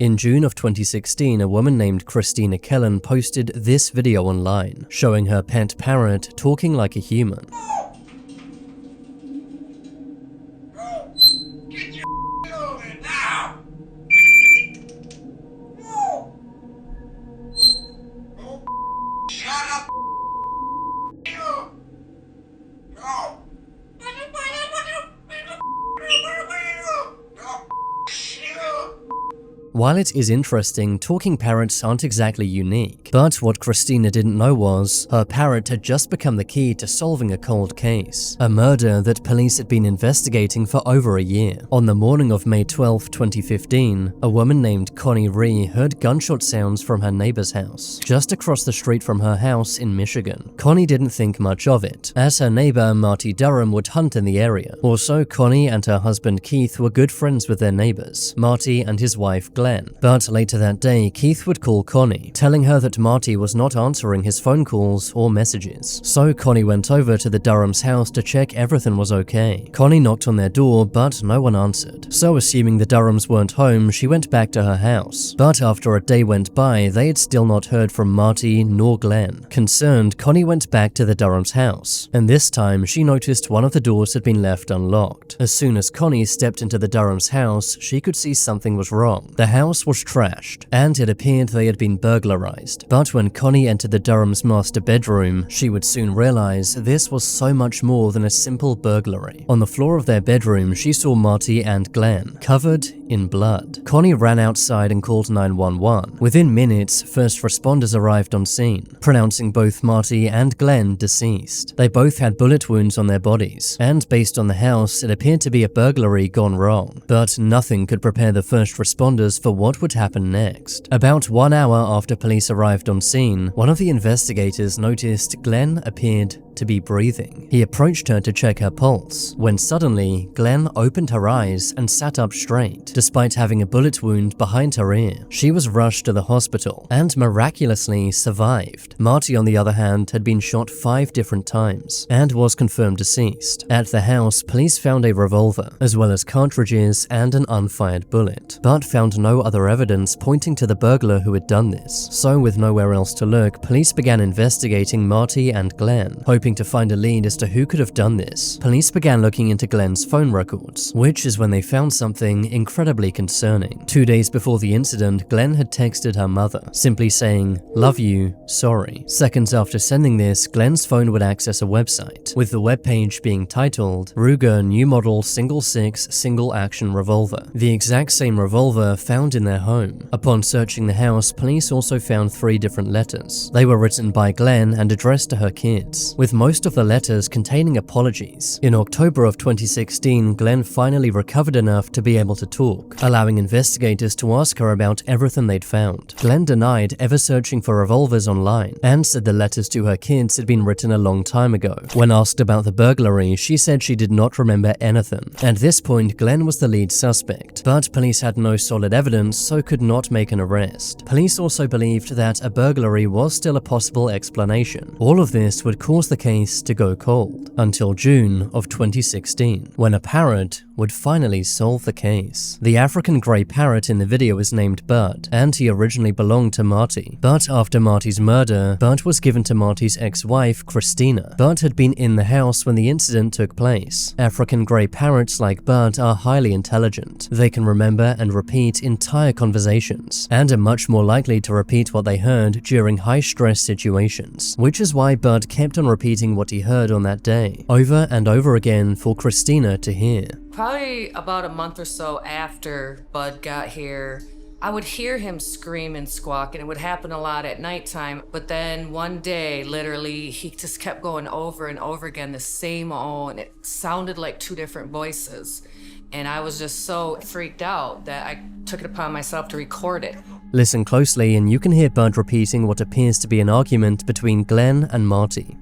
In June of 2016, a woman named Christina Kellen posted this video online, showing her pet parrot talking like a human. While it is interesting, talking parrots aren't exactly unique, but what Christina didn't know was, her parrot had just become the key to solving a cold case, a murder that police had been investigating for over a year. On the morning of May 12, 2015, a woman named Connie Ree heard gunshot sounds from her neighbor's house, just across the street from her house in Michigan. Connie didn't think much of it, as her neighbor Marty Durham would hunt in the area. Also, Connie and her husband Keith were good friends with their neighbors, Marty and his wife Glenn. But later that day, Keith would call Connie, telling her that Marty was not answering his phone calls or messages. So Connie went over to the Durham's house to check everything was okay. Connie knocked on their door, but no one answered. So assuming the Durhams weren't home, she went back to her house. But after a day went by, they had still not heard from Marty nor Glenn. Concerned, Connie went back to the Durham's house, and this time she noticed one of the doors had been left unlocked. As soon as Connie stepped into the Durham's house, she could see something was wrong. The house was trashed, and it appeared they had been burglarized. But when Connie entered the Durham's master bedroom, she would soon realize this was so much more than a simple burglary. On the floor of their bedroom, she saw Marty and Glenn, covered in blood. Connie ran outside and called 911. Within minutes, first responders arrived on scene, pronouncing both Marty and Glenn deceased. They both had bullet wounds on their bodies, and based on the house, it appeared to be a burglary gone wrong. But nothing could prepare the first responders for what would happen next. About 1 hour after police arrived on scene, one of the investigators noticed Glenn appeared to be breathing. He approached her to check her pulse, when suddenly, Glenn opened her eyes and sat up straight, despite having a bullet wound behind her ear. She was rushed to the hospital and miraculously survived. Marty, on the other hand, had been shot 5 different times and was confirmed deceased. At the house, police found a revolver, as well as cartridges and an unfired bullet, but found no other evidence pointing to the burglar who had done this. So with nowhere else to look, police began investigating Marty and Glenn, hoping to find a lead as to who could have done this. Police began looking into Glenn's phone records, which is when they found something incredibly concerning. 2 days before the incident, Glenn had texted her mother, simply saying, "Love you, sorry." Seconds after sending this, Glenn's phone would access a website, with the webpage being titled Ruger New Model Single 6 Single Action Revolver, the exact same revolver found in their home. Upon searching the house, police also found 3 different letters. They were written by Glenn and addressed to her kids, with most of the letters containing apologies. In October of 2016, Glenn finally recovered enough to be able to talk, allowing investigators to ask her about everything they'd found. Glenn denied ever searching for revolvers online and said the letters to her kids had been written a long time ago. When asked about the burglary, she said she did not remember anything. At this point, Glenn was the lead suspect, but police had no solid evidence, so could not make an arrest. Police also believed that a burglary was still a possible explanation. All of this would cause the case to go cold, until June of 2016, when a parrot would finally solve the case. The African grey parrot in the video is named Bud, and he originally belonged to Marty. But after Marty's murder, Bud was given to Marty's ex-wife, Christina. Bud had been in the house when the incident took place. African grey parrots like Bud are highly intelligent. They can remember and repeat entire conversations, and are much more likely to repeat what they heard during high-stress situations, which is why Bud kept on repeating what he heard on that day, over and over again for Christina to hear. Probably about a month or so after Bud got here, I would hear him scream and squawk, and it would happen a lot at nighttime. But then one day, literally, he just kept going over and over again, the same and it sounded like 2 different voices. And I was just so freaked out that I took it upon myself to record it. Listen closely and you can hear Bud repeating what appears to be an argument between Glenn and Marty.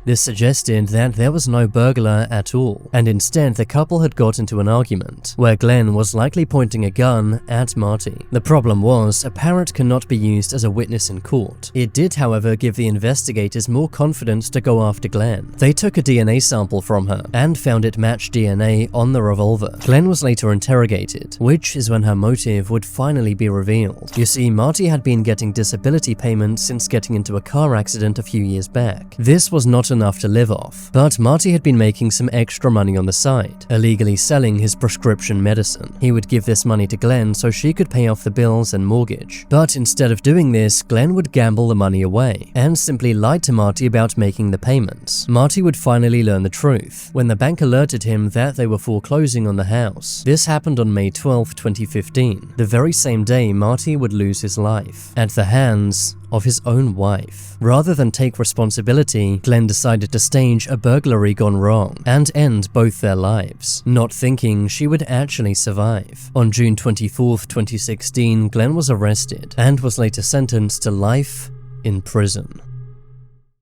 This suggested that there was no burglar at all, and instead the couple had got into an argument, where Glenn was likely pointing a gun at Marty. The problem was, a parrot cannot be used as a witness in court. It did, however, give the investigators more confidence to go after Glenn. They took a DNA sample from her, and found it matched DNA on the revolver. Glenn was later interrogated, which is when her motive would finally be revealed. You see, Marty had been getting disability payments since getting into a car accident a few years back. This was not enough to live off, but Marty had been making some extra money on the side, illegally selling his prescription medicine. He would give this money to Glenn so she could pay off the bills and mortgage. But instead of doing this, Glenn would gamble the money away, and simply lied to Marty about making the payments. Marty would finally learn the truth, when the bank alerted him that they were foreclosing on the house. This happened on May 12, 2015, the very same day Marty would lose his life, at the hands of his own wife. Rather than take responsibility, Glenn decided to stage a burglary gone wrong and end both their lives, not thinking she would actually survive. On June 24, 2016, Glenn was arrested and was later sentenced to life in prison.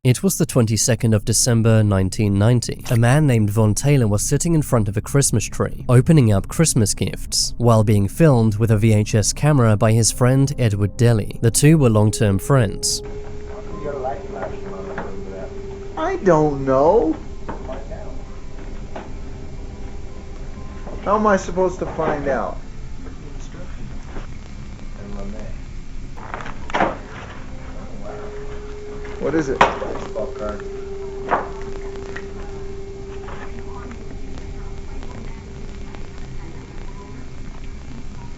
It was the 22nd of December 1990. A man named Von Taylor was sitting in front of a Christmas tree, opening up Christmas gifts, while being filmed with a VHS camera by his friend Edward Deli. The two were long-term friends. I don't know. How am I supposed to find out? What is it? Baseball card.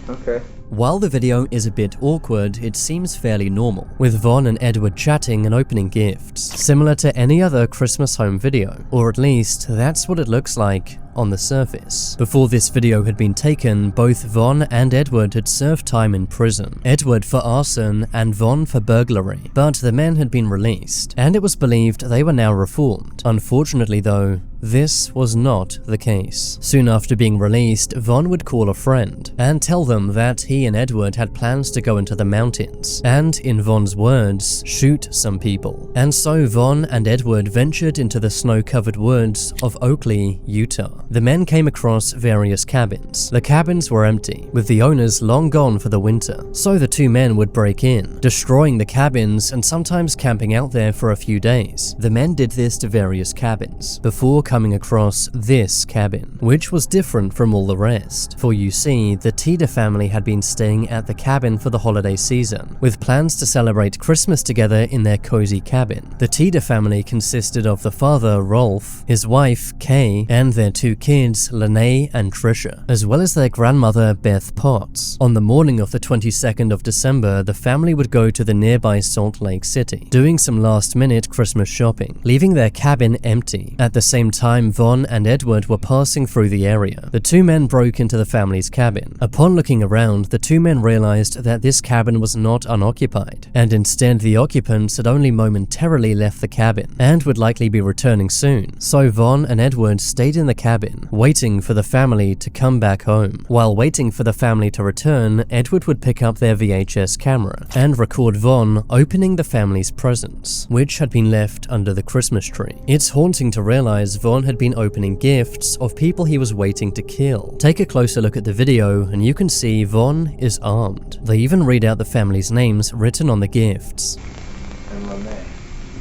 Okay. While the video is a bit awkward, it seems fairly normal, with Von and Edward chatting and opening gifts, similar to any other Christmas home video, or at least that's what it looks like on the surface. Before this video had been taken, both Von and Edward had served time in prison, Edward for arson and Von for burglary, but the men had been released, and it was believed they were now reformed. Unfortunately though, this was not the case. Soon after being released, Von would call a friend and tell them that he and Edward had plans to go into the mountains and, in Von's words, shoot some people. And so Von and Edward ventured into the snow-covered woods of Oakley, Utah. The men came across various cabins. The cabins were empty, with the owners long gone for the winter. So the two men would break in, destroying the cabins and sometimes camping out there for a few days. The men did this to various cabins, before coming across this cabin, which was different from all the rest. For you see, the Tida family had been staying at the cabin for the holiday season, with plans to celebrate Christmas together in their cozy cabin. The Tida family consisted of the father, Rolf, his wife, Kay, and their two kids, Lene and Trisha, as well as their grandmother, Beth Potts. On the morning of the 22nd of December, the family would go to the nearby Salt Lake City, doing some last-minute Christmas shopping, leaving their cabin empty. At the same time, Von and Edward were passing through the area. The two men broke into the family's cabin. Upon looking around, the two men realized that this cabin was not unoccupied, and instead the occupants had only momentarily left the cabin, and would likely be returning soon. So Von and Edward stayed in the cabin, waiting for the family to come back home. While waiting for the family to return, Edward would pick up their VHS camera and record Von opening the family's presents, which had been left under the Christmas tree. It's haunting to realize Von had been opening gifts of people he was waiting to kill. Take a closer look at the video and you can see Von is armed. They even read out the family's names written on the gifts.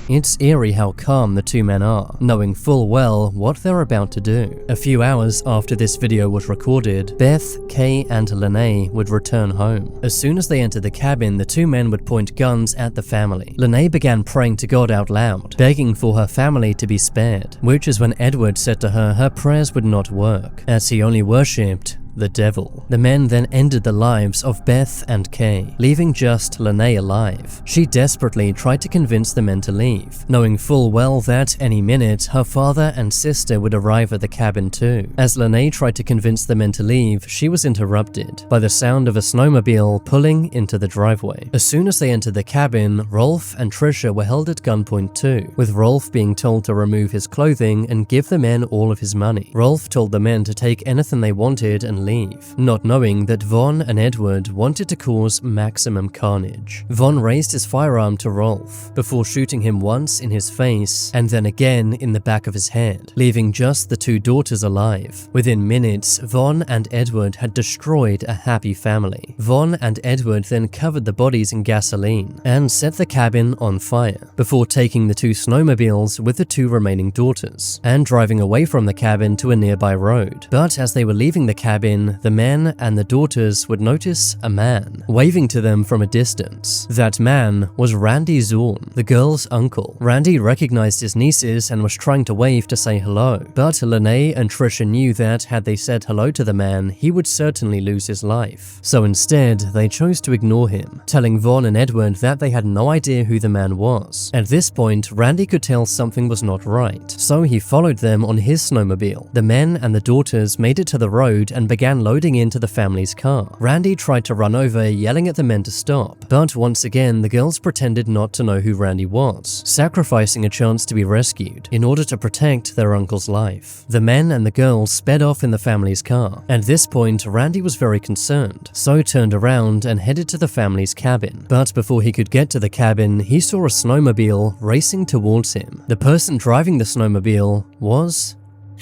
It's eerie how calm the two men are, knowing full well what they're about to do. A few hours after this video was recorded, Beth, Kay, and Lene would return home. As soon as they entered the cabin, the two men would point guns at the family. Lene began praying to God out loud, begging for her family to be spared, which is when Edward said to her her prayers would not work, as he only worshipped the devil. The men then ended the lives of Beth and Kay, leaving just Lene alive. She desperately tried to convince the men to leave, knowing full well that any minute her father and sister would arrive at the cabin too. As Lene tried to convince the men to leave, she was interrupted by the sound of a snowmobile pulling into the driveway. As soon as they entered the cabin, Rolf and Trisha were held at gunpoint too, with Rolf being told to remove his clothing and give the men all of his money. Rolf told the men to take anything they wanted and leave, not knowing that Von and Edward wanted to cause maximum carnage. Von raised his firearm to Rolf, before shooting him once in his face and then again in the back of his head, leaving just the two daughters alive. Within minutes, Von and Edward had destroyed a happy family. Von and Edward then covered the bodies in gasoline and set the cabin on fire, before taking the two snowmobiles with the two remaining daughters and driving away from the cabin to a nearby road. But as they were leaving the cabin, the men and the daughters would notice a man waving to them from a distance. That man was Randy Zorn, the girl's uncle. Randy recognized his nieces and was trying to wave to say hello, but Lene and Trisha knew that had they said hello to the man, he would certainly lose his life. So instead, they chose to ignore him, telling Von and Edward that they had no idea who the man was. At this point, Randy could tell something was not right, so he followed them on his snowmobile. The men and the daughters made it to the road and began loading into the family's car. Randy tried to run over, yelling at the men to stop, but once again, the girls pretended not to know who Randy was, sacrificing a chance to be rescued in order to protect their uncle's life. The men and the girls sped off in the family's car. At this point, Randy was very concerned, so turned around and headed to the family's cabin. But before he could get to the cabin, he saw a snowmobile racing towards him. The person driving the snowmobile was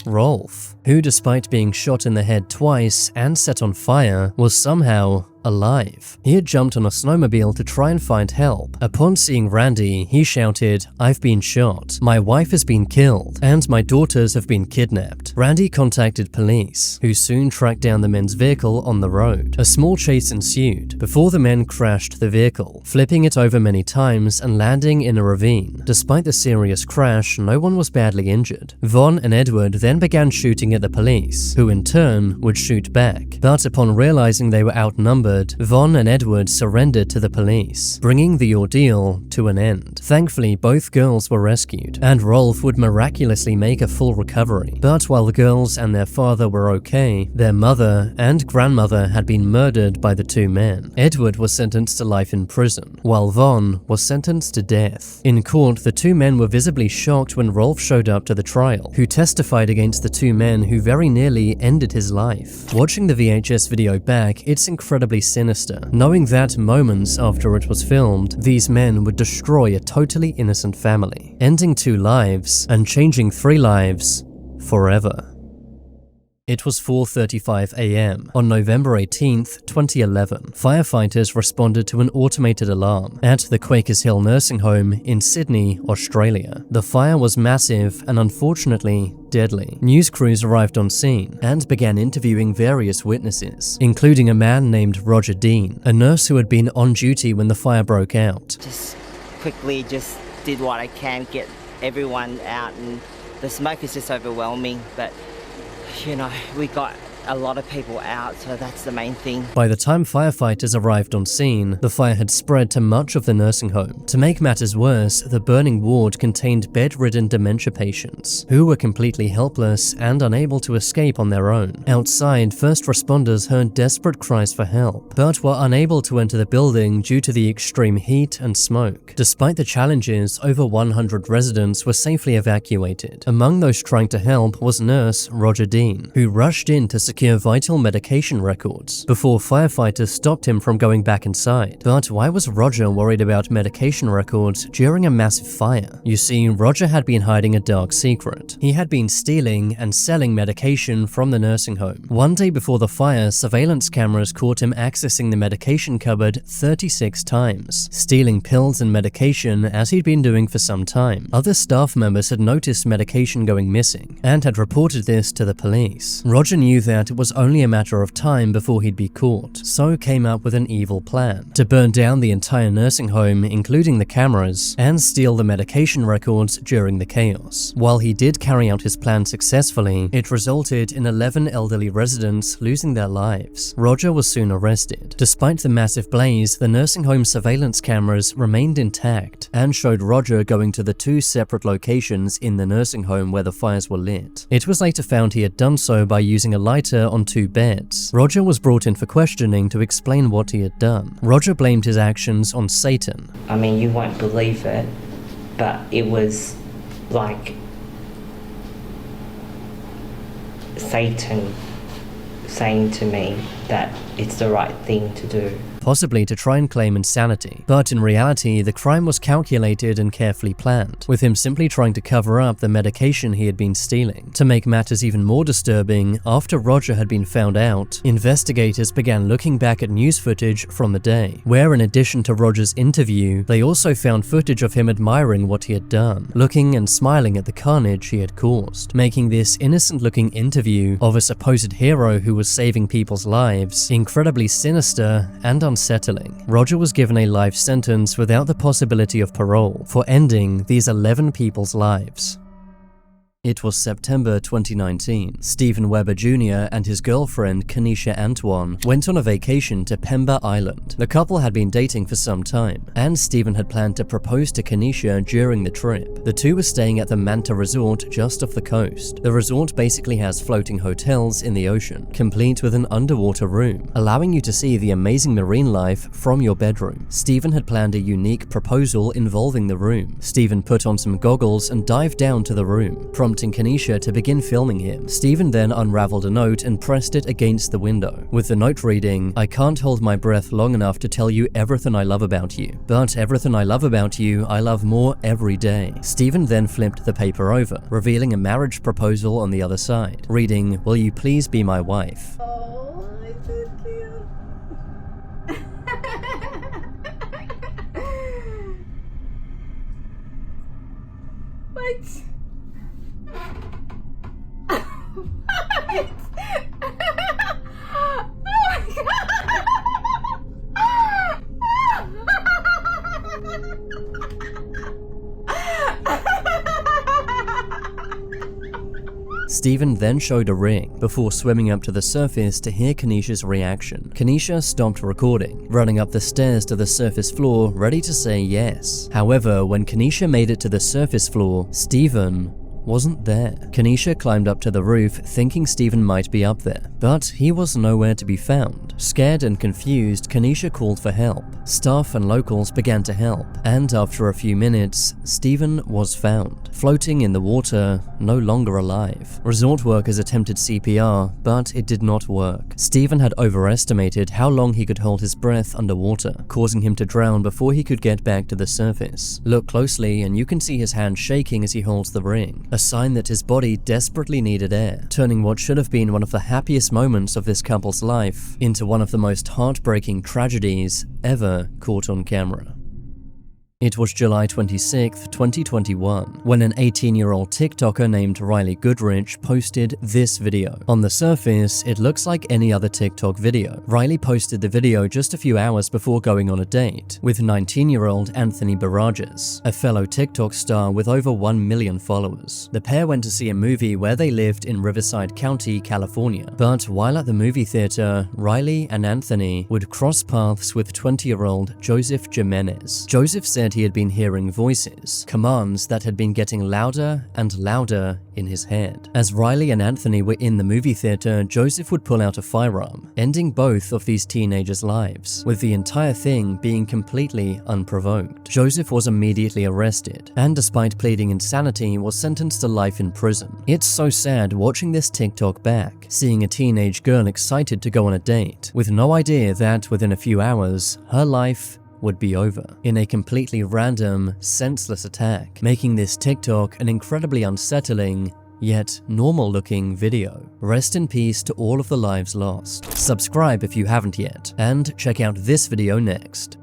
Rolf, who, despite being shot in the head twice and set on fire, was somehow alive. He had jumped on a snowmobile to try and find help. Upon seeing Randy, he shouted, "I've been shot, my wife has been killed, and my daughters have been kidnapped." Randy contacted police, who soon tracked down the men's vehicle on the road. A small chase ensued before the men crashed the vehicle, flipping it over many times and landing in a ravine. Despite the serious crash, no one was badly injured. Von and Edward then began shooting at the police, who in turn would shoot back. But upon realizing they were outnumbered, Von and Edward surrendered to the police, bringing the ordeal to an end. Thankfully, both girls were rescued, and Rolf would miraculously make a full recovery. But while the girls and their father were okay, their mother and grandmother had been murdered by the two men. Edward was sentenced to life in prison, while Von was sentenced to death. In court, the two men were visibly shocked when Rolf showed up to the trial, who testified against the two men who very nearly ended his life. Watching the VHS video back, it's incredibly sinister, knowing that moments after it was filmed, these men would destroy a totally innocent family, ending 2 lives and changing 3 lives forever. It was 4:35 a.m. on November 18th, 2011. Firefighters responded to an automated alarm at the Quakers Hill nursing home in Sydney, Australia. The fire was massive and unfortunately deadly. News crews arrived on scene and began interviewing various witnesses, including a man named Roger Dean, a nurse who had been on duty when the fire broke out. Just quickly did what I can, get everyone out, and the smoke is just overwhelming, but you know, we got a lot of people out, so that's the main thing. By the time firefighters arrived on scene, the fire had spread to much of the nursing home. To make matters worse, the burning ward contained bedridden dementia patients, who were completely helpless and unable to escape on their own. Outside, first responders heard desperate cries for help, but were unable to enter the building due to the extreme heat and smoke. Despite the challenges, over 100 residents were safely evacuated. Among those trying to help was nurse Roger Dean, who rushed in to secure vital medication records before firefighters stopped him from going back inside. But why was Roger worried about medication records during a massive fire? You see, Roger had been hiding a dark secret. He had been stealing and selling medication from the nursing home. One day before the fire, surveillance cameras caught him accessing the medication cupboard 36 times, stealing pills and medication as he'd been doing for some time. Other staff members had noticed medication going missing and had reported this to the police. Roger knew that it was only a matter of time before he'd be caught, so came up with an evil plan to burn down the entire nursing home, including the cameras, and steal the medication records during the chaos. While he did carry out his plan successfully, it resulted in 11 elderly residents losing their lives. Roger was soon arrested. Despite the massive blaze, the nursing home surveillance cameras remained intact and showed Roger going to the 2 separate locations in the nursing home where the fires were lit. It was later found he had done so by using a lighter on 2 beds. Roger was brought in for questioning to explain what he had done. Roger blamed his actions on Satan. I mean, you won't believe it, but it was like Satan saying to me that it's the right thing to do. Possibly to try and claim insanity. But in reality, the crime was calculated and carefully planned, with him simply trying to cover up the medication he had been stealing. To make matters even more disturbing, after Roger had been found out, investigators began looking back at news footage from the day, where in addition to Roger's interview, they also found footage of him admiring what he had done, looking and smiling at the carnage he had caused, making this innocent-looking interview of a supposed hero who was saving people's lives incredibly sinister and unsettling. Roger was given a life sentence without the possibility of parole for ending these 11 people's lives. It was September 2019. Stephen Weber Jr. and his girlfriend, Kenesha Antoine, went on a vacation to Pemba Island. The couple had been dating for some time, and Stephen had planned to propose to Kenesha during the trip. The two were staying at the Manta Resort just off the coast. The resort basically has floating hotels in the ocean, complete with an underwater room, allowing you to see the amazing marine life from your bedroom. Stephen had planned a unique proposal involving the room. Stephen put on some goggles and dived down to the room, prompting Kenesha to begin filming him. Stephen then unraveled a note and pressed it against the window, with the note reading, "I can't hold my breath long enough to tell you everything I love about you, but everything I love about you, I love more every day." Stephen then flipped the paper over, revealing a marriage proposal on the other side, reading, "Will you please be my wife?" Oh, it's so cute. What? What? Oh my Stephen then showed a ring, before swimming up to the surface to hear Kenesha's reaction. Kenesha stopped recording, running up the stairs to the surface floor, ready to say yes. However, when Kenesha made it to the surface floor, Stephen wasn't there. Kenesha climbed up to the roof, thinking Stephen might be up there, but he was nowhere to be found. Scared and confused, Kenesha called for help. Staff and locals began to help, and after a few minutes, Stephen was found, floating in the water, no longer alive. Resort workers attempted CPR, but it did not work. Stephen had overestimated how long he could hold his breath underwater, causing him to drown before he could get back to the surface. Look closely and you can see his hand shaking as he holds the ring, a sign that his body desperately needed air, turning what should have been one of the happiest moments of this couple's life into one of the most heartbreaking tragedies ever caught on camera. It was July 26, 2021, when an 18-year-old TikToker named Riley Goodrich posted this video. On the surface, it looks like any other TikTok video. Riley posted the video just a few hours before going on a date with 19-year-old Anthony Barajas, a fellow TikTok star with over 1 million followers. The pair went to see a movie where they lived in Riverside County, California. But while at the movie theater, Riley and Anthony would cross paths with 20-year-old Joseph Jimenez. Joseph said he had been hearing voices, commands that had been getting louder and louder in his head. As Riley and Anthony were in the movie theater, Joseph would pull out a firearm, ending both of these teenagers' lives, with the entire thing being completely unprovoked. Joseph was immediately arrested, and despite pleading insanity, was sentenced to life in prison. It's so sad watching this TikTok back, seeing a teenage girl excited to go on a date, with no idea that within a few hours, her life would be over, in a completely random, senseless attack, making this TikTok an incredibly unsettling, yet normal-looking video. Rest in peace to all of the lives lost. Subscribe if you haven't yet, and check out this video next.